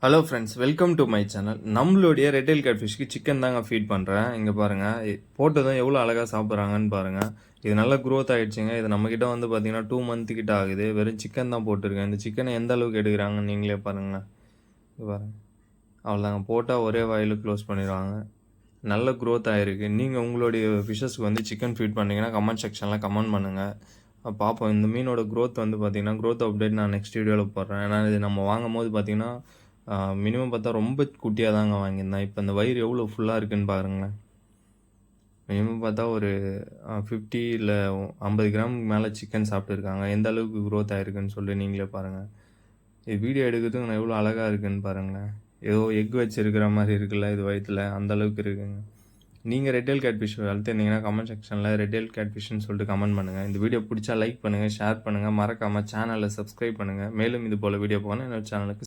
Hello friends, welcome to my channel. நம்மளுடைய redtail கேட்ஃபிஷ்க்கு chicken தாங்க feet பண்ணுறேன். இங்கே பாருங்கள், போட்டதும் எவ்வளோ அழகாக சாப்பிட்றாங்கன்னு பாருங்கள். இது நல்லா க்ரோத் ஆகிடுச்சிங்க. இது நம்மக்கிட்ட வந்து பார்த்தீங்கன்னா 2 மந்த் கிட்ட ஆகுது. வெறும் சிக்கன் தான் போட்டிருக்கேன். இந்த சிக்கனை எந்த அளவுக்கு எடுக்கிறாங்கன்னு நீங்களே பாருங்களேன். இது பாருங்கள், அவ்வளோதாங்க. போட்டால் ஒரே வாயில் க்ளோஸ் பண்ணிடுவாங்க. நல்ல க்ரோத் ஆகிருக்கு. நீங்கள் உங்களுடைய ஃபிஷ்ஷஸ்க்கு வந்து சிக்கன் ஃபீட் பண்ணிங்கன்னா கமெண்ட் செக்ஷனில் கமெண்ட் பண்ணுங்கள். பார்ப்போம். இந்த மீனோட க்ரோத் வந்து பார்த்தீங்கன்னா க்ரோத் அப்டேட் நான் நெக்ஸ்ட் வீடியோவில் போடுறேன். ஏன்னா இது நம்ம வாங்கும் போது பார்த்தீங்கன்னா மினிமம் பார்த்தா ரொம்ப குட்டியாக தாங்க வாங்கியிருந்தேன். இப்போ இந்த வயிறு எவ்வளோ ஃபுல்லாக இருக்குதுன்னு பாருங்களேன். மினிமம் பார்த்தா ஒரு 50 இல்லை 50 கிராம் மேலே சிக்கன் சாப்பிட்டுருக்காங்க. எந்த அளவுக்கு க்ரோத் ஆகிருக்குன்னு சொல்லி நீங்களே பாருங்கள். இது வீடியோ எடுக்கிறதுக்கு நான் எவ்வளோ அழகாக இருக்குதுன்னு பாருங்களேன். ஏதோ எக் வச்சுருக்கிற மாதிரி இருக்குல்ல இது வயிற்றில், அந்தளவுக்கு இருக்குங்க. நீங்கள் ரெட்டெயில் கேட்ஃபிஷ் வளர்த்துருந்தீங்கன்னா கமெண்ட் செக்ஷனில் ரெட்டெயில் கேட்ஃபிஷ்னு சொல்லிட்டு கமெண்ட் பண்ணுங்கள். இந்த வீடியோ பிடிச்சா லைக் பண்ணுங்கள், ஷேர் பண்ணுங்கள், மறக்காமல் சேனலை சப்ஸ்கிரைப் பண்ணுங்கள். மேலும் இது போல் வீடியோ போனால் என்னோட சேனலுக்கு